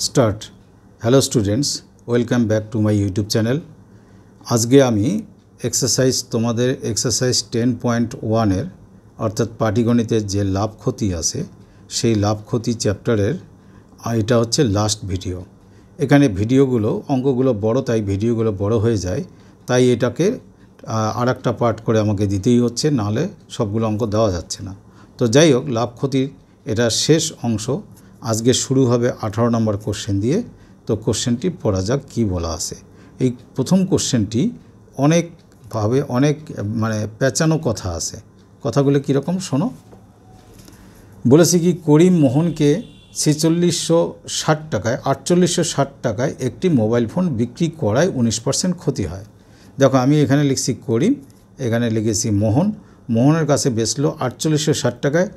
Start. Hello students, welcome back to my YouTube channel. आज के आमी एक्सारसाइज तुम्हारे एक्सारसाइज 10.1 अर्थात पाटिगणितेर जे लाभ क्षति आछे सेई लाभ क्षति चैप्टारेर एटा होच्छे लास्ट भिडियो। एखाने भिडियोगुलो अंकगुलो बड़ो ताई भिडियोगुलो बड़ो हो जाए, ताई एटाके आरेकटा पार्ट करे आमाके दितेई होच्छे, नाहले सबगुलो अंक देওয়া যাচ্ছে না। तो যাই হোক, लाभ क्षतिर एटा शेष अंश। आज के शुरू होबे 18 नम्बर कोश्चेन दिए। तो कोश्चेनटी पढ़ा जाक कि बला आछे। এই प्रथम कोश्चेनटी अनेक भावे अनेक माने पेचानो कथा आछे। कथागुलो कि रकम शोनो। बोलेছে कि करीम मोहन के 4660 टाकाय 4860 टाकाय एकटी मोबाइल फोन बिक्री कराय 19% क्षति है। देखो आमी एखाने लिखছি करीम, एखाने लिखेছি मोहन। मोहनेर काছে बेचलो 4860 टाकाय।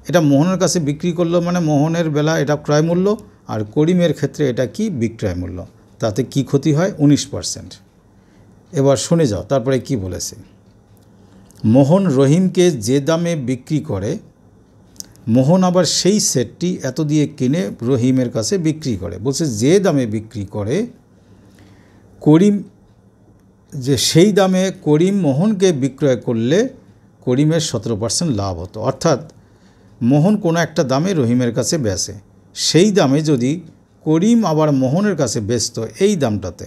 এটা মোহনের কাছে বিক্রি করলো মানে মোহনের বেলা এটা ক্রয় মূল্য, আর করিমের ক্ষেত্রে এটা কি বিক্রয় মূল্য। তাতে কি ক্ষতি হয় 19%। এবার শুনে যাও তারপরে কি বলেছে। মোহন রহিমকে যে দামে বিক্রি করে, মোহন আবার সেই সেটটি এত দিয়ে কিনে রহিমের কাছে বিক্রি করে। বলছে যে দামে বিক্রি করে করিম, যে সেই দামে করিম মোহনকে বিক্রয় করলে করিমের 17% লাভ হতো। অর্থাৎ মোহন কোনো একটা দামে রহিমের কাছে বেচে, সেই দামে যদি করিম আবার মোহনের কাছে বেচতো এই দামটাতে,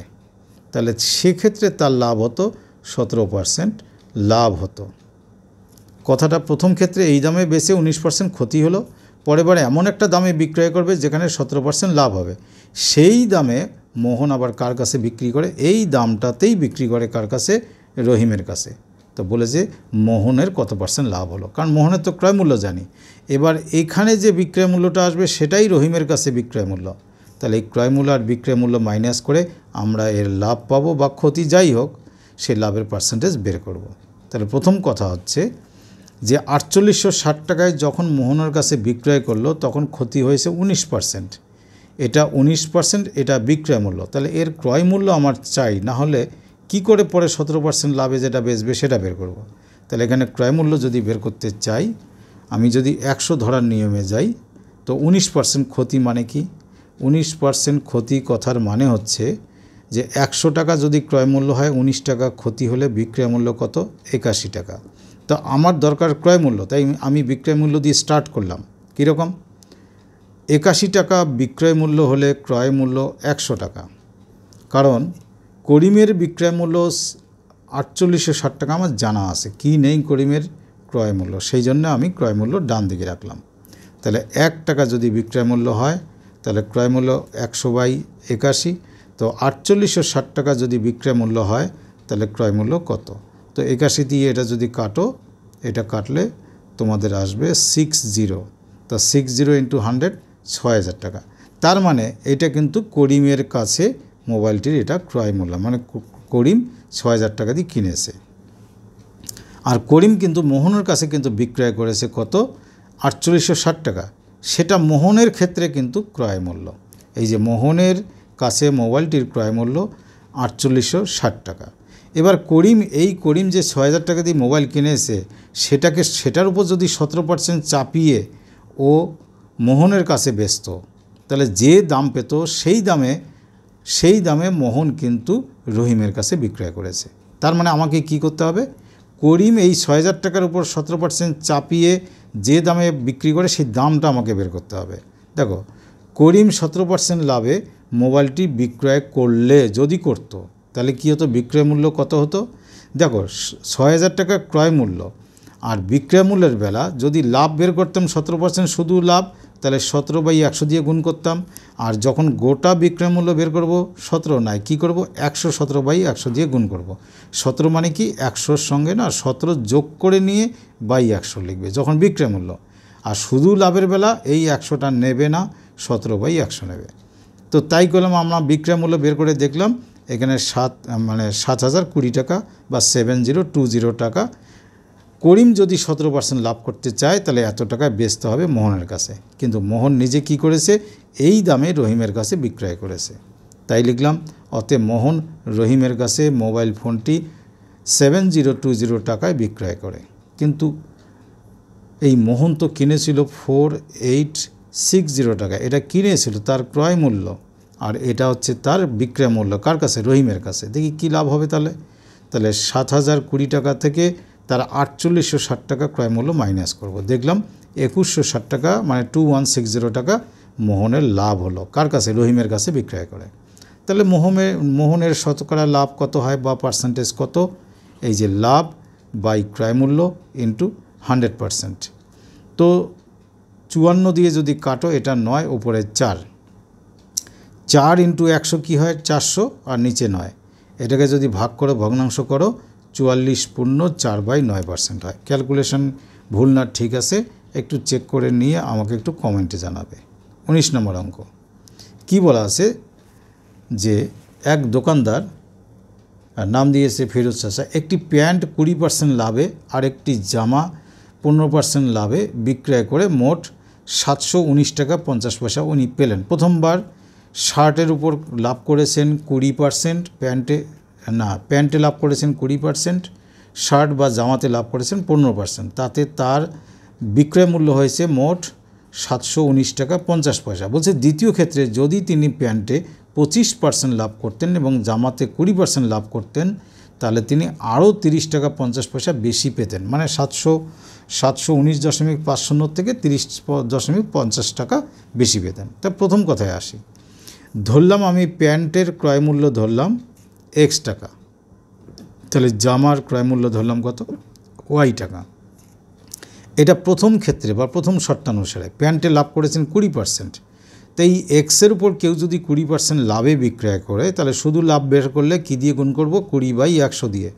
তাহলে সেক্ষেত্রে তার লাভ হতো 17% লাভ হতো। কথাটা প্রথম ক্ষেত্রে এই দামে বেচে 19% ক্ষতি হলো, পরের বার এমন একটা দামে বিক্রয় করবে যেখানে 17% লাভ হবে। সেই দামে মোহন আবার কার কাছে বিক্রি করে, এই দামটাতেই বিক্রি করে কার কাছে, রহিমের কাছে। তো বলে যে মোহনের কত পার্সেন্ট লাভ হলো, কারণ মোহনের তো ক্রয় মূল্য জানি। এবার এখানে যে বিক্রয় মূল্যটা আসবে সেটাই রহিমের কাছে বিক্রয় মূল্য। তাহলে এই ক্রয় মূল্য আর বিক্রয় মূল্য মাইনাস করে আমরা এর লাভ পাবো বা ক্ষতি যাই হোক, সেই লাভের পার্সেন্টেজ বের করব। তাহলে প্রথম কথা হচ্ছে যে 4860 টাকায় যখন মোহনের কাছে বিক্রয় করলো তখন ক্ষতি হয়েছে 19%। এটা 19%, এটা বিক্রয় মূল্য। তাহলে এর ক্রয় মূল্য আমার চাই, না হলে কি করে পরে 17% লাভে যেটা বেচবে সেটা বের করব। তাহলে এখানে ক্রয় মূল্য যদি বের করতে চাই, আমি যদি 100 ধরার নিয়মে যাই, তো 19% ক্ষতি মানে কি, 19% ক্ষতি কথার মানে হচ্ছে যে 100 টাকা যদি ক্রয় মূল্য হয়, 19 টাকা ক্ষতি হলে বিক্রয় মূল্য কত, 81 টাকা। তো আমার দরকার ক্রয় মূল্য, তাই আমি বিক্রয় মূল্য দিয়ে স্টার্ট করলাম। কীরকম, 81 টাকা বিক্রয় মূল্য হলে ক্রয় মূল্য 100 টাকা। কারণ করিমের বিক্রয় মূল্য 4860 টাকা আমার জানা আছে, কি নেই করিমের ক্রয় মূল্য, সেই জন্য আমি ক্রয় মূল্য ডান দিকে রাখলাম। তাহলে 1 টাকা যদি বিক্রয় মূল্য হয় তাহলে ক্রয় মূল্য 100/81। তো 4860 টাকা যদি বিক্রয় মূল্য হয় তাহলে ক্রয় মূল্য কত। তো 81 দিয়ে এটা যদি কাটো, এটা কাটলে তোমাদের আসবে 60। তো 60 × 100 6000 টাকা। তার মানে এটা কিন্তু করিমের কাছে মোবাইলটির এটা ক্রয় মূল্য, মানে করিম 6000 টাকা দিয়ে কিনেছে। আর করিম কিন্তু মোহনের কাছে কিন্তু বিক্রয় করেছে কত, 4860 টাকা। সেটা মোহনের ক্ষেত্রে কিন্তু ক্রয় মূল্য। এই যে মোহনের কাছে মোবাইলটির ক্রয় মূল্য 4860 টাকা। এবার করিম যে 6000 টাকা দিয়ে মোবাইল কিনেছে সেটার উপর যদি 17% চাপিয়ে ও মোহনের কাছে বেচত, তাহলে যে দাম পেত সেই দামে মোহন কিন্তু রহিমের কাছে বিক্রয় করেছে। তার মানে আমাকে কি করতে হবে, করিম এই 6000 টাকার উপর 17% চাপিয়ে যে দামে বিক্রি করে সেই দামটা আমাকে বের করতে হবে। দেখো করিম 17% লাভে মোবাইলটি বিক্রয় করলে, যদি করতো, তাহলে কী হতো, বিক্রয় মূল্য কত হতো। দেখো 6000 টাকা ক্রয় মূল্য, আর বিক্রয় মূল্যের বেলা যদি লাভ বের করতাম 17% শুধু লাভ, তাহলে 17/100 দিয়ে গুণ করতাম। আর যখন গোটা বিক্রয় মূল্য বের করব 17 নয়, কী করব, 117/100 দিয়ে গুণ করব। 17 মানে কি 100-র সঙ্গে না 17 যোগ করে নিয়ে /100 লিখবে যখন বিক্রয় মূল্য। আর শুধু লাভের বেলা এই 100টা নেবে না, 17/100 নেবে। তো তাই করলাম, আমরা বিক্রয় মূল্য বের করে দেখলাম এখানে 7020 টাকা বা 7020 টাকা। করিম যদি 17% লাভ করতে চায় তাহলে এত টাকায় বেচতে হবে মোহনের কাছে, কিন্তু মোহন নিজে কি করেছে, এই দামে রহিমের কাছে বিক্রয় করেছে। তাই লিখলাম অতএব মোহন রহিমের কাছে মোবাইল ফোনটি 7020 টাকায় বিক্রয় করে। কিন্তু এই মোহন তো কিনেছিল 4860 টাকা, এটা কিনেছিল, তার ক্রয় মূল্য আর এটা হচ্ছে তার বিক্রয় মূল্য কার কাছে, রহিমের কাছে। দেখি কী লাভ হবে তাহলে। 7,020 টাকা থেকে তার 4860 টাকা ক্রয় মূল্য মাইনাস করব। দেখলাম 2160 টাকা মানে 2160 টাকা মোহনের লাভ হলো কার কাছে, রহিমের কাছে বিক্রয় করে। তাহলে মোহনের শতকরা লাভ কত হয় বা পার্সেন্টেজ কত, এই যে লাভ বাই ক্রয় মূল্য ইন্টু 100%। তো 54 দিয়ে যদি কাটো এটা 9 উপরে 4, 4 ইন্টু 100 কী হয় 400 আর নিচে 9, এটাকে যদি ভাগ করো ভগ্নাংশ করো 44.4/9% হয়। ক্যালকুলেশন ভুল না ঠিক আছে একটু চেক করে নিয়ে আমাকে একটু কমেন্টে জানাবে। 19 নম্বর অঙ্ক কি বলা আছে যে এক দোকানদার নাম দিয়েছে ফিরোজ চাচা একটি প্যান্ট 20% লাভে আর একটি জামা 15% লাভে বিক্রয় করে মোট 719 টাকা 50 পয়সা উনি পেলেন। প্রথমবার শার্টের উপর লাভ করেছেন 20%, প্যান্টে লাভ করেছেন 20%, শার্ট বা জামাতে লাভ করেছেন 15%, তাতে তার বিক্রয় মূল্য হয়েছে মোট 719 টাকা 50 পয়সা। বলছে দ্বিতীয় ক্ষেত্রে যদি তিনি প্যান্টে 25% লাভ করতেন এবং জামাতে 20% লাভ করতেন তাহলে তিনি আরও 30 টাকা 50 পয়সা বেশি পেতেন, মানে 719.50 থেকে 30.50 টাকা বেশি পেতেন। তা প্রথম কথায় আসি, ধরলাম আমি প্যান্টের ক্রয় মূল্য ধরলাম X টাকা, তাহলে জামার ক্রয় মূল্য ধরলাম কত, Y টাকা। এটা প্রথম ক্ষেত্রে বা প্রথম শর্তানুসারে প্যান্টে লাভ করেছেন 20%, তাই এক্সের উপর কেউ যদি 20% লাভে বিক্রয় করে তাহলে শুধু লাভ বের করলে কী দিয়ে গুণ করব, 20/100 দিয়ে।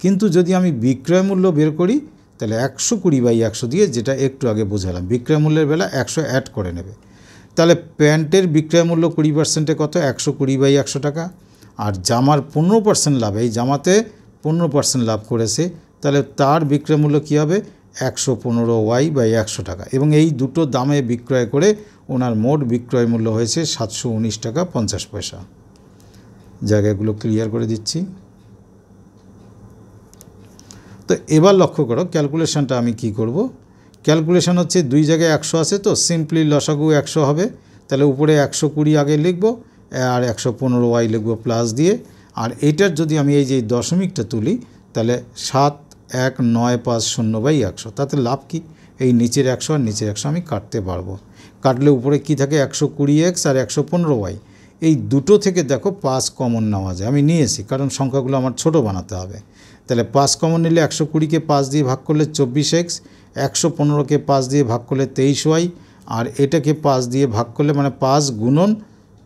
কিন্তু যদি আমি বিক্রয় মূল্য বের করি তাহলে 120/100 দিয়ে, যেটা একটু আগে বোঝালাম, বিক্রয় মূল্যের বেলা 100 অ্যাড করে নেবে। তাহলে প্যান্টের বিক্রয় মূল্য 20%-এ কত, 120/100 টাকা। আর জামার 15% লাভ, এই জামাতে 15% লাভ করেছে, তাহলে তার বিক্রয় মূল্য কী হবে, 115Y/100 টাকা। এবং এই দুটো দামে বিক্রয় করে ওনার মোট বিক্রয় মূল্য হয়েছে 719 টাকা 50 পয়সা। জায়গাগুলো ক্লিয়ার করে দিচ্ছি। তো এবার লক্ষ্য করো ক্যালকুলেশনটা আমি কি করব। ক্যালকুলেশন হচ্ছে দুই জায়গায় 100 আছে, তো সিম্পলি লসাগু 100 হবে। তাহলে উপরে 120 আগে লিখব আর 115Y লিখব প্লাস দিয়ে। আর এইটার যদি আমি এই যে দশমিকটা তুলি তাহলে 71950/100, তাতে লাভ কি, এই নিচের 100 আর নিচের 100 আমি কাটতে পারবো। কাটলে উপরে কি থাকে, 120X আর 115Y। এই দুটো থেকে দেখো 5 কমন নেওয়া যায়, আমি নিয়েছি কারণ সংখ্যাগুলো আমার ছোট বানাতে হবে। তাহলে 5 কমন নিলে 120কে 5 দিয়ে ভাগ করলে 24X, 115কে 5 দিয়ে ভাগ করলে 23Y, আর এটাকে 5 দিয়ে ভাগ করলে মানে 5 গুণন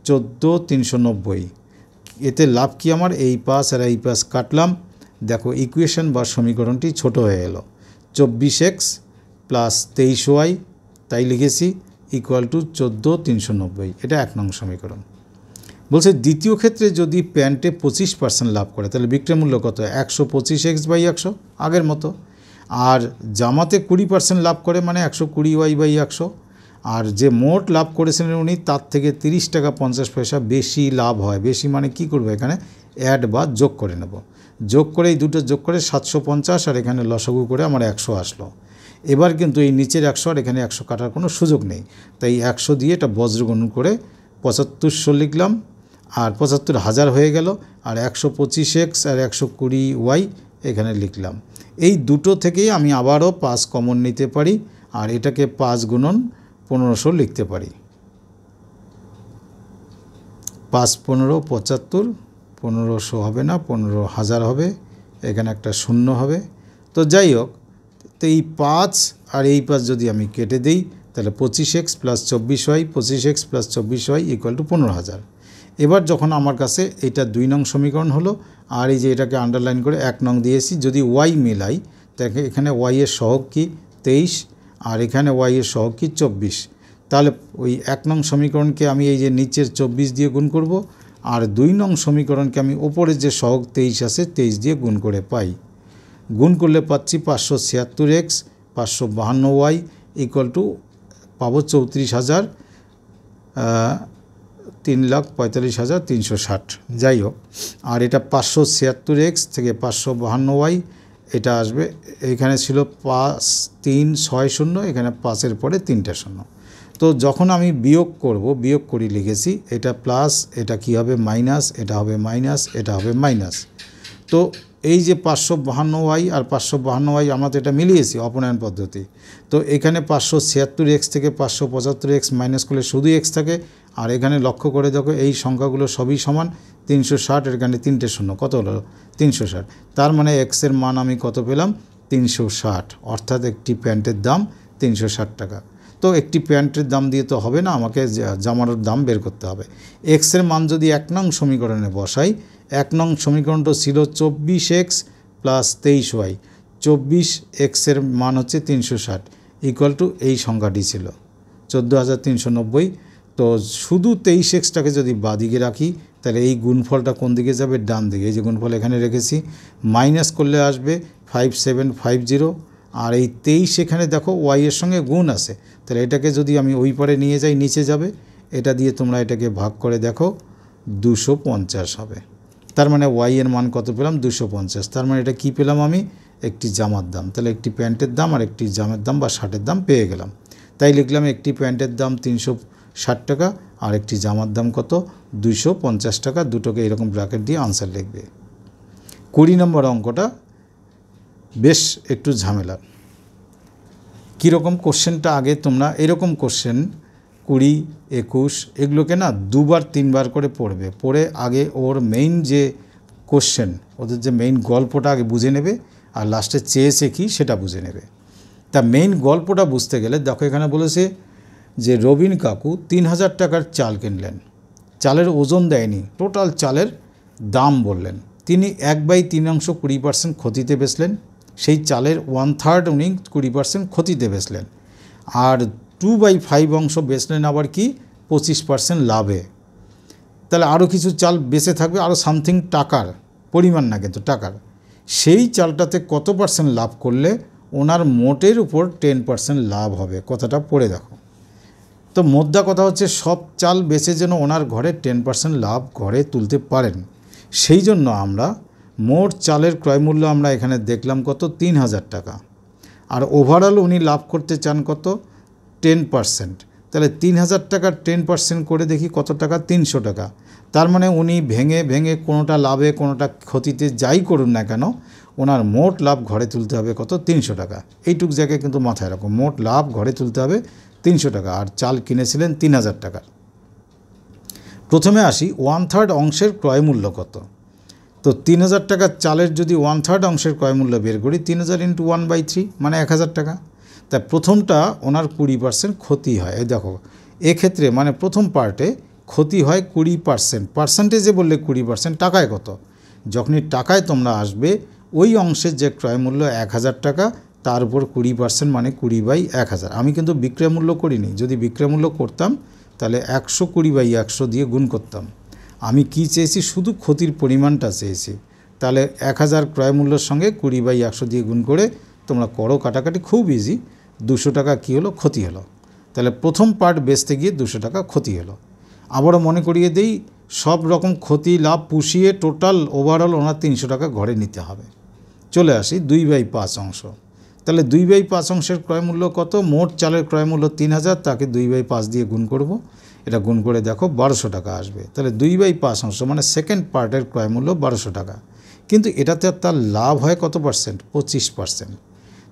14,390। এতে লাভ কি আমার, এই 5 আর এই 5 কাটলাম, দেখো ইকুয়েশন বা সমীকরণটি ছোট হয়ে এলো। 24X প্লাস 23Y তাই লিখেছি ইকুয়াল টু 14,390। এটা 1 নং সমীকরণ। বলছে দ্বিতীয় ক্ষেত্রে যদি প্যান্টে 25% লাভ করে তাহলে বিক্রয় মূল্য কত, 125X/100 আগের মতো। আর জামাতে 20% লাভ করে মানে 120Y/100। আর যে মোট লাভ করেছিলেন উনি তার থেকে 30 টাকা 50 পয়সা বেশি লাভ হয়। বেশি মানে কি করব, এখানে অ্যাড বা যোগ করে নেব। যোগ করে এই দুটো যোগ করে 750 আর এখানে লসাগু করে আমার 100 আসলো। এবার কিন্তু এই নিচের 100 আর এখানে 100 কাটার কোনো সুযোগ নেই, তাই 100 দিয়ে এটা বজ্রগণন করে 7500 লিখলাম আর 75,000 হয়ে গেল। আর 125X আর 120Y এখানে লিখলাম। এই দুটো থেকেই আমি আবারও 5 কমন নিতে পারি আর এটাকে 5 গুণন 1500 লিখতে পারি। 5 15 75, 1500 হবে না, 15,000 হবে, এখানে একটা শূন্য হবে। তো যাই হোক, তো এই 5 আর এই 5 যদি আমি কেটে দিই তাহলে 25X plus 24Y, 25X plus 24Y equal to 15,000। এবার যখন আমার কাছে এটা 2 নং সমীকরণ হলো আর এই যে এটাকে আন্ডারলাইন করে 1 নং দিয়েছি, যদি Y মেলাই তাকে এখানে Y এর সহগ কি 23 আর এখানে Y এর সহগ কি 24, তাহলে ওই 1 নং সমীকরণকে আমি এই যে নিচের 24 দিয়ে গুণ করব আর 2 নং সমীকরণকে আমি ওপরের যে সহগ 23 আছে 23 দিয়ে গুণ করে পাই। গুণ করলে পাচ্ছি 576X 552Y ইকুয়াল টু পাবো 34,000 3,45,360। যাই হোক, আর এটা 576X থেকে 552Y এটা আসবে, এখানে ছিল 5 3 6 0, এখানে 5-এর পরে 3টা শূন্য। তো যখন আমি বিয়োগ করব, বিয়োগ করি লিখেছি এটা প্লাস, এটা কি হবে মাইনাস, এটা হবে মাইনাস, এটা হবে মাইনাস। তো এই যে 552y আর 552y আমরা তো এটা মিলিয়েছি অপনয়ন পদ্ধতি। তো এখানে 576x থেকে 575x মাইনাস করলে শুধু x থাকে, আর এখানে লক্ষ্য করে দেখো এই সংখ্যাগুলো সবই সমান 360, এখানে 3টে শূন্য, কত হলো 360। তার মানে x এর মান আমি কত পেলাম 360, অর্থাৎ একটি প্যান্টের দাম 360 টাকা। তো একটি প্যান্টের দাম দিয়ে তো হবে না, আমাকে জামার দাম বের করতে হবে। x এর মান যদি 1 নং সমীকরণে বসাই, 1 নং সমীকরণটা ছিল 24x প্লাস 23y, 24x এর মান হচ্ছে 360 ইকুয়াল টু এই সংখ্যাটি ছিল 14,390। তো শুধু 23xটাকে যদি বাদিকে রাখি তাহলে এই গুণফলটা কোন দিকে যাবে, ডান দিকে। এই যে গুণফল এখানে রেখেছি, মাইনাস করলে আসবে 5750, আর এই 23 এখানে দেখো y এর সঙ্গে গুণ আছে, তাহলে এটাকে যদি আমি ওই পারে নিয়ে যাই নিচে যাবে, এটা দিয়ে তোমরা এটাকে ভাগ করে দেখো 250 হবে। তার মানে y এর মান কত পেলাম 250। তার মানে এটা কি পেলাম আমি, একটি জামার দাম। তাহলে একটি প্যান্টের দাম আর একটি জামের দাম বা শার্টের দাম পেয়ে গেলাম। তাই লিখলাম একটি প্যান্টের দাম 360 টাকা আর একটি জামার দাম কত 250 টাকা। দুটোকে এরকম ব্র্যাকেট দিয়ে আনসার লিখবে। 20 নম্বর অঙ্কটা বেশ একটু ঝামেলা। কীরকম কোশ্চেনটা আগে তোমরা এরকম কোশ্চেন 20, 21 এগুলোকে না 2বার 3বার করে পড়বে, পড়ে আগে ওর মেইন যে কোশ্চেন, ওদের যে মেইন গল্পটা আগে বুঝে নেবে, আর লাস্টে চেয়েছে কি সেটা বুঝে নেবে। তা মেইন গল্পটা বুঝতে গেলে দেখো এখানে বলেছে যে রবিন কাকু 3000 টাকার চাল কিনলেন, চালের ওজন দেয়নি, টোটাল চালের দাম বললেন। তিনি 1/3 20% ক্ষতিতে বেচলেন, সেই চালের 1/3 উনি 20% ক্ষতিতে বেচলেন, আর 2/5 অংশ বেচলেন আবার কি 25% লাভে। তাহলে আরও কিছু চাল বেঁচে থাকবে, আরও সামথিং টাকার পরিমাণ না কিন্তু টাকার, সেই চালটাতে কত পার্সেন্ট লাভ করলে ওনার মোটের উপর 10% লাভ হবে, কথাটা পড়ে দেখো। তো মোদ্দা কথা হচ্ছে সব চাল বেচে যেন ওনার ঘরে 10% লাভ ঘরে তুলতে পারেন, সেই জন্য আমরা মোট চালের ক্রয়মূল্য আমরা এখানে দেখলাম কত 3000 টাকা, আর ওভারঅল উনি লাভ করতে চান কত 10%। তাহলে 3000 টাকার 10% করে দেখি কত টাকা 300 টাকা। তার মানে উনি ভেঙে ভেঙে কোনোটা লাভে কোনোটা ক্ষতিতে যাই করুন না কেন, ওনার মোট লাভ ঘরে তুলতে হবে কত 300 টাকা। এইটুক জায়গায় কিন্তু মাথায় রাখো, মোট লাভ ঘরে তুলতে হবে 300 টাকা, আর চাল কিনেছিলেন 3000 টাকার। প্রথমে আসি 1/3 অংশের ক্রয়মূল্য কত। তো 3000 টাকার চালের যদি 1/3 অংশের ক্রয়মূল্য বের করি, 3000 × 1/3 মানে 1000 টাকা। তাই প্রথমটা ওনার 20% ক্ষতি হয়। এই দেখো এক্ষেত্রে মানে প্রথম পার্টে ক্ষতি হয় 20%, পার্সেন্টেজে বললে 20%, টাকায় কত, যখনই টাকায় তোমরা আসবে ওই অংশের যে ক্রয়মূল্য 1000 টাকা তার উপর 20% মানে 20/1000। আমি কিন্তু বিক্রয় মূল্য করিনি, যদি বিক্রয় মূল্য করতাম তাহলে 120/100 দিয়ে গুণ করতাম। আমি কি চেয়েছি, শুধু ক্ষতির পরিমাণটা চেয়েছি। তাহলে 1000 ক্রয় মূল্যের সঙ্গে 20/100 দিয়ে গুণ করে তোমরা করো কাটাকাটি, খুব ইজি। 200 টাকা কী হলো, ক্ষতি হলো। তাহলে প্রথম পার্ট বেচতে গিয়ে 200 টাকা ক্ষতি হলো। আবারও মনে করিয়ে দেই, সব রকম ক্ষতি লাভ পুষিয়ে টোটাল ওভারঅল ওনার 300 টাকা ঘরে নিতে হবে। চলে আসি 2/5 অংশ। তাহলে 2/5 অংশের ক্রয়মূল্য কত, মোট চালের ক্রয়মূল্য 3000, তাকে 2/5 দিয়ে গুণ করব, এটা গুণ করে দেখো 1200 টাকা আসবে। তাহলে 2/5 অংশ মানে সেকেন্ড পার্টের ক্রয়মূল্য 1200 টাকা, কিন্তু এটাতে তার লাভ হয় কত পার্সেন্ট, 25%।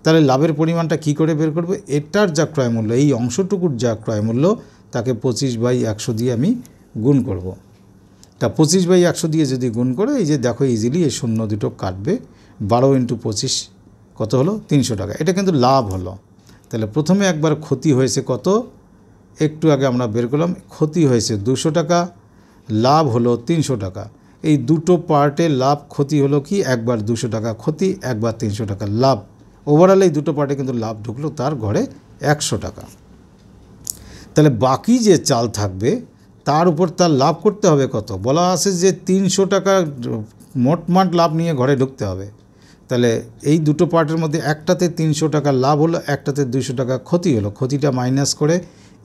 তাহলে লাভের পরিমাণটা কি করে বের করবে, এটার যা ক্রয়মূল্য, এই অংশটুকুর যা ক্রয়মূল্য তাকে 25/100 দিয়ে আমি গুণ করব। তা 25/100 দিয়ে যদি গুণ করে, এই যে দেখো ইজিলি এই শূন্য দুটো কাটবে, 12 × 25 কত হলো 300 টাকা। এটা কিন্তু লাভ হলো। তাহলে প্রথমে একবার ক্ষতি হয়েছে কত, একটু আগে আমরা বের করলাম, ক্ষতি হয়েছে 200 টাকা, লাভ হলো 300 টাকা। এই দুটো পার্টে লাভ ক্ষতি হলো কি, একবার 200 টাকা ক্ষতি, একবার 300 টাকা লাভ। ওভারঅল এই দুটো পার্টে কিন্তু লাভ ঢুকলো তার ঘরে 100 টাকা। তাহলে বাকি যে চাল থাকবে তার উপর তার লাভ করতে হবে কত, বলা আছে যে 300 টাকা মোটমাট লাভ নিয়ে ঘরে ঢুকতে হবে। তাহলে এই দুটো পার্টের মধ্যে একটাতে 300 টাকা লাভ হলো, একটাতে 200 টাকা ক্ষতি হলো। ক্ষতিটা মাইনাস করে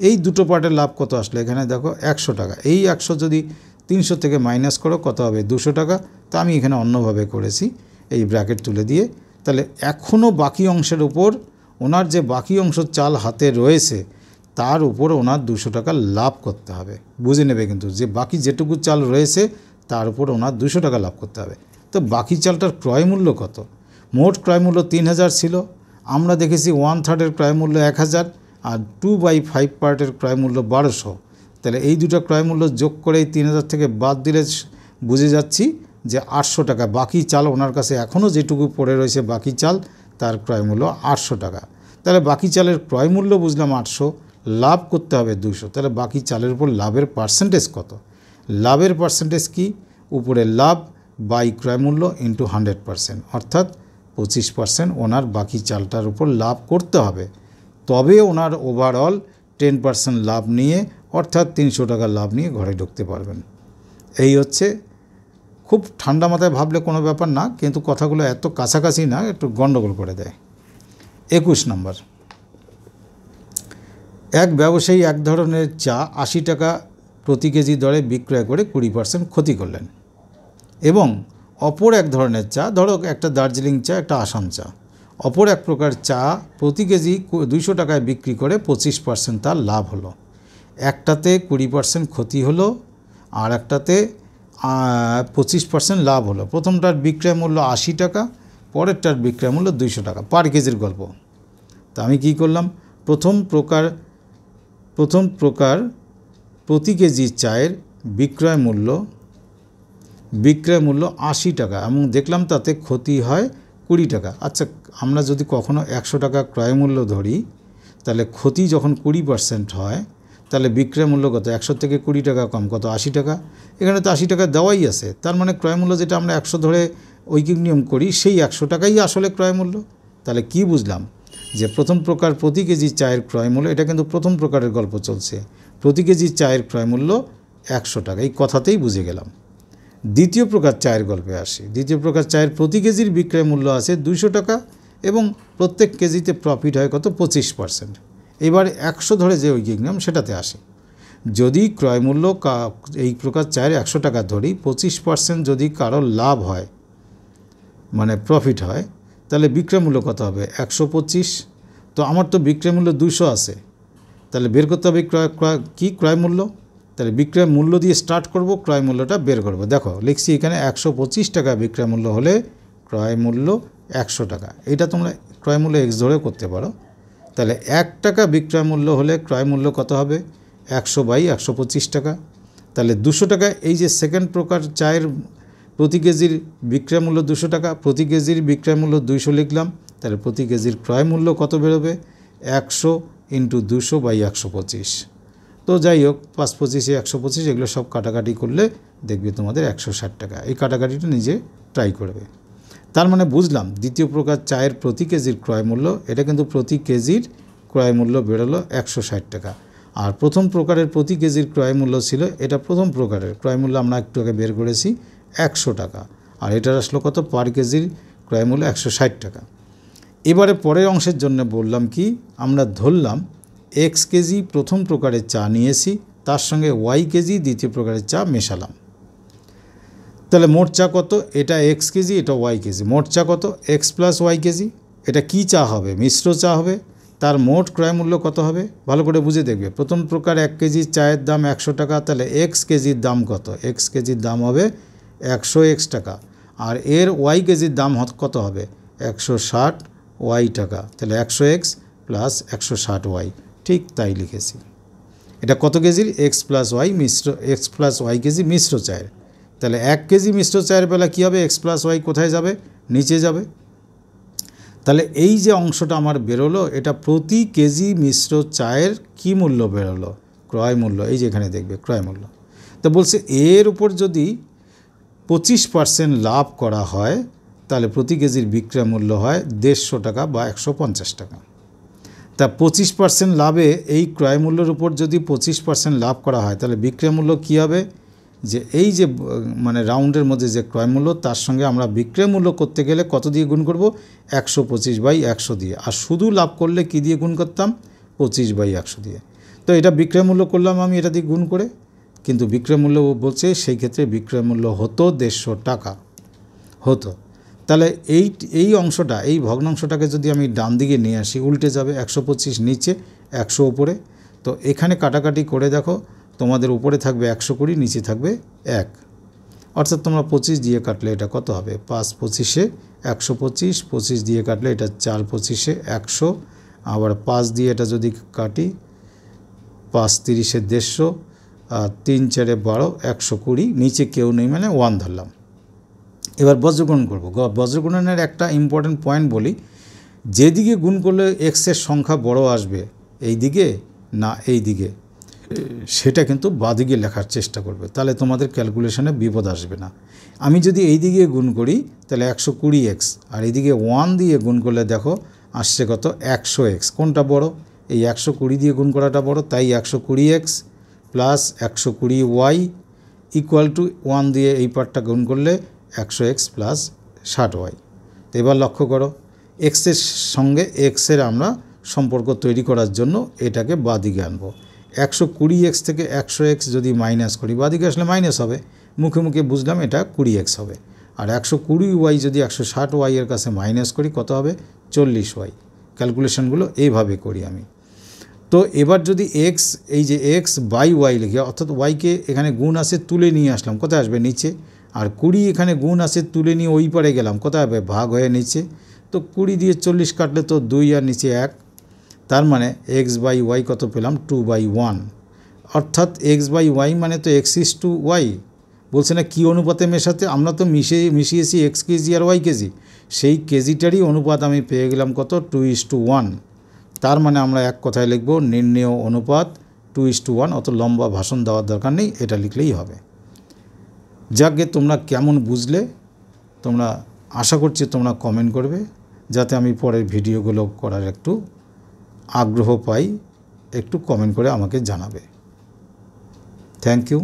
এই দুটো পার্টের লাভ কত আসলো, এখানে দেখো 100 টাকা। এই 100 যদি 300 থেকে মাইনাস করো কত হবে, 200 টাকা। তা আমি এখানে অন্যভাবে করেছি, এই ব্র্যাকেট তুলে দিয়ে। তাহলে এখনও বাকি অংশের উপর ওনার যে বাকি অংশ চাল হাতে রয়েছে তার উপর ওনার 200 টাকা লাভ করতে হবে। বুঝে নেবে কিন্তু যে বাকি যেটুকু চাল রয়েছে তার উপর ওনার 200 টাকা লাভ করতে হবে। তো বাকি চালটার ক্রয় মূল্য কত? মোট ক্রয় মূল্য 3000 ছিল, আমরা দেখেছি 1/3 ক্রয় মূল্য 1000 আর 2/5 পার্টের ক্রয় মূল্য 1200। তাহলে এই দুটো ক্রয় মূল্য যোগ করে 3000 থেকে বাদ দিলে বুঝে যাচ্ছি যে 800 টাকা বাকি চাল ওনার কাছে এখনও যেটুকু পড়ে রয়েছে বাকি চাল তার ক্রয় মূল্য 800 টাকা। তাহলে বাকি চালের ক্রয় মূল্য বুঝলাম 800, লাভ করতে হবে 200। তাহলে বাকি চালের উপর লাভের পার্সেন্টেজ কত? লাভের পার্সেন্টেজ কি? উপরে লাভ বাই ক্রয় মূল্য ইন্টু 100%, অর্থাৎ 25% ওনার বাকি চালটার উপর লাভ করতে হবে, তবে ওনার ওভারঅল 10% লাভ নিয়ে অর্থাৎ 300 টাকা লাভ নিয়ে ঘরে ঢুকতে পারবেন। এই হচ্ছে, খুব ঠান্ডা মাথায় ভাবলে কোনো ব্যাপার না, কিন্তু কথাগুলো এত কাছাকাছি না, একটু গণ্ডগোল করে দেয়। 21 নম্বর, এক ব্যবসায়ী এক ধরনের চা 80 টাকা প্রতি কেজি দরে বিক্রয় করে 20% ক্ষতি করলেন এবং অপর এক ধরনের চা, ধরো একটা দার্জিলিং চা একটা আসাম চা, অপর এক প্রকার চা প্রতি কেজি 200 টাকায় বিক্রি করে 25% তার লাভ হলো। একটাতে 20% ক্ষতি হলো আর একটাতে 25% লাভ হলো। প্রথমটার বিক্রয় মূল্য 80 টাকা, পরেরটার বিক্রয় মূল্য 200 টাকা পার কেজির গল্প। তা আমি কি করলাম, প্রথম প্রকার প্রতি কেজি চায়ের বিক্রয় মূল্য 80 টাকা এবং দেখলাম তাতে ক্ষতি হয় 20 টাকা। আচ্ছা, আমরা যদি কখনো 100 টাকা ক্রয় মূল্য ধরি, তাহলে ক্ষতি যখন 20% হয় তাহলে বিক্রয় মূল্য কত? 100 থেকে 20 টাকা কম কত? 80 টাকা। এখানে তো 80 টাকা দেওয়াই আছে, তার মানে ক্রয় মূল্য যেটা আমরা 100 ধরে ঐকিক নিয়ম করি সেই 100 টাকাই আসলে ক্রয় মূল্য। তাহলে কি বুঝলাম, যে প্রথম প্রকার প্রতি কেজি চায়ের ক্রয় মূল্য, এটা কিন্তু প্রথম প্রকারের গল্প চলছে, প্রতি কেজি চায়ের ক্রয় মূল্য 100 টাকা, এই কথাতেই বুঝে গেলাম। দ্বিতীয় প্রকার চায়ের গল্পে আসি। দ্বিতীয় প্রকার চায়ের প্রতি কেজির বিক্রয় মূল্য আছে 200 টাকা এবং প্রত্যেক কেজিতে প্রফিট হয় কত? 25%। এবার 100 ধরে যে ঐকিক নিয়ম সেটাতে আসি। যদি ক্রয় মূল্য এই প্রকার চায়ের 100 টাকা ধরি, 25% যদি কারো লাভ হয় মানে প্রফিট হয়, তাহলে বিক্রয় মূল্য কত হবে? 125। তো আমার তো বিক্রয় মূল্য 200 আছে, তাহলে বের করতে হবে ক্রয় মূল্য। তাহলে বিক্রয় মূল্য দিয়ে স্টার্ট করব, ক্রয় মূল্যটা বের করব। দেখো লিখছি এখানে 125 টাকা বিক্রয় মূল্য হলে ক্রয় মূল্য 100 টাকা। এটা তোমরা ক্রয় মূল্য এক্স ধরে করতে পারো। তাহলে 1 টাকা বিক্রয় মূল্য হলে ক্রয় মূল্য কত হবে? 100/125 টাকা। তাহলে 200 টাকা, এই যে সেকেন্ড প্রকার চায়ের প্রতি কেজির বিক্রয় মূল্য 200 টাকা, প্রতি কেজির বিক্রয় মূল্য 200 লিখলাম, তাহলে প্রতি কেজির ক্রয় মূল্য কত বেরোবে? 100 × 200/125। তো যাই হোক, 5 25 125, এগুলো সব কাটাকাটি করলে দেখবে তোমাদের 160 টাকা। এই কাটাকাটিটা নিজে ট্রাই করবে। তার মানে বুঝলাম দ্বিতীয় প্রকার চায়ের প্রতি কেজির ক্রয় মূল্য, এটা কিন্তু প্রতি কেজির ক্রয় মূল্য বেরোলো 160 টাকা। আর প্রথম প্রকারের প্রতি কেজির ক্রয় মূল্য ছিল, এটা প্রথম প্রকারের ক্রয় মূল্য আমরা একটু আগে বের করেছি 100 টাকা, আর এটার আসলো কত? পার কেজির ক্রয় মূল্য 160 টাকা। এবারে পরের অংশের জন্য বললাম কি, আমরা ধরলাম এক্স কেজি প্রথম প্রকারের চা নিয়েছি, তার সঙ্গে ওয়াই কেজি দ্বিতীয় প্রকারের চা মেশালাম। তাহলে মোট চা কত? এটা এক্স কেজি, এটা ওয়াই কেজি। মোট চা কত? X plus Y KG. এটা কি চা হবে? মিশ্র চা হবে। তার মোট ক্রয় মূল্য কত হবে? ভালো করে বুঝে দেখবে। প্রথম প্রকার 1 কেজি চায়ের দাম 100 টাকা, তাহলে এক্স কেজির দাম কত? এক্স কেজির দাম হবে 100 টাকা। আর এর ওয়াই কেজির দাম কত হবে? 160 ওয়াই টাকা। তাহলে 100x প্লাস 160 ওয়াই, ঠিক তাই লিখেছি। এটা কত কেজির? এক্স প্লাস ওয়াই কেজি মিশ্র চায়ের। তাহলে 1 কেজি মিশ্র চায়ের বেলা কী হবে? এক্স প্লাস ওয়াই কোথায় যাবে? নিচে যাবে। তাহলে এই যে অংশটা আমার বেরোলো, এটা প্রতি কেজি মিশ্র চায়ের কি মূল্য বেরোলো? ক্রয় মূল্য। এই যে এখানে দেখবে ক্রয় মূল্য। তো বলছে এর উপর যদি 25% লাভ করা হয়, তাহলে প্রতি কেজির বিক্রয় মূল্য হয় 150 টাকা বা 150 টাকা। তা 25% লাভে এই ক্রয় মূল্যের উপর যদি 25% লাভ করা হয়, তাহলে বিক্রয় মূল্য কী হবে? যে এই যে মানে রাউন্ডের মধ্যে যে ক্রয় মূল্য, তার সঙ্গে আমরা বিক্রয় মূল্য করতে গেলে কত দিয়ে গুণ করব? 125/100 দিয়ে। আর শুধু লাভ করলে কি দিয়ে গুণ করতাম? 25/100 দিয়ে। তো এটা বিক্রয় মূল্য করলাম আমি এটা দিয়ে গুণ করে, কিন্তু বিক্রয় মূল্য বলছে সেই ক্ষেত্রে বিক্রয় মূল্য হতো 150 টাকা হতো। তাহলে এই অংশটা, এই ভগ্নাংশটাকে যদি আমি ডান দিকে নিয়ে আসি, উল্টে যাবে। 125 নিচে, 100 উপরে। তো এখানে কাটাকাটি করে দেখো, তোমাদের উপরে থাকবে 120, নিচে থাকবে 1, অর্থাৎ তোমরা 25 দিয়ে কাটলে এটা কত হবে, 5 25-এ 125, 25 দিয়ে কাটলে এটা 4 25-এ 100, আবার 5 দিয়ে এটা যদি কাটি 5 30-এ 150, আর 3 4-এ 12, 120, নিচে কেউ নেই মানে 1 ধরলাম। এবার বজ্রগুণন করব। বজ্রগুণনের একটা ইম্পর্টেন্ট পয়েন্ট বলি, যেদিকে গুণ করলে এক্সের সংখ্যা বড় আসবে, এই দিকে না এই দিকে, সেটা কিন্তু বাদিকে লেখার চেষ্টা করবে, তাহলে তোমাদের ক্যালকুলেশনে বিপদ আসবে না। আমি যদি এই দিকে গুণ করি তাহলে 120x, আর এইদিকে 1 দিয়ে গুণ করলে দেখো আসছে কত, 100x। কোনটা বড়, এই 120 দিয়ে গুণ করাটা বড়, তাই 120x plus 120y equal to 1 দিয়ে এই পার্টটা গুণ করলে 100x প্লাস 60y। তো এবার লক্ষ্য করো, এক্সের সঙ্গে এক্সের আমরা সম্পর্ক তৈরি করার জন্য এটাকে বাদিকে আনবো। 120x থেকে 100x যদি মাইনাস করি, বাদিকে আসলে মাইনাস হবে, মুখে মুখে বুঝলাম এটা 20x হবে। আর 120y যদি 160y এর কাছে মাইনাস করি কত হবে, 40y। ক্যালকুলেশনগুলো এইভাবে করি আমি। তো এবার যদি x, এই যে x বাই y লিখে, অর্থাৎ yকে এখানে গুণ আছে তুলে নিয়ে আসলাম, কোথায় আসবে, নিচে। আর 20 এখানে গুণ আছে তুলে নিয়ে ওই পারে গেলাম, কোথায় হবে, ভাগ হয়ে নিচে। তো 20 দিয়ে 40 কাটলে তো 2 আর নিচে 1, তার মানে x বাই y কত পেলাম, 2/1। অর্থাৎ x বাই y মানে তো x ইস টু y। বলছে না কী অনুপাতে মেশাতে, আমরা তো মিশিয়েছি x কেজি আর y কেজি, সেই কেজিটারই অনুপাত আমি পেয়ে গেলাম কত, 2:1। তার মানে আমরা এক কথায় লিখব, নির্ণেয় অনুপাত 2:1। অত লম্বা ভাষণ দেওয়ার দরকার নেই, এটা লিখলেই হবে। যাকে তোমরা কেমন বুঝলে, তোমরা আশা করছি তোমরা কমেন্ট করবে, যাতে আমি পরের ভিডিওগুলো করার একটু আগ্রহ পাই। একটু কমেন্ট করে আমাকে জানাবে। Thank you.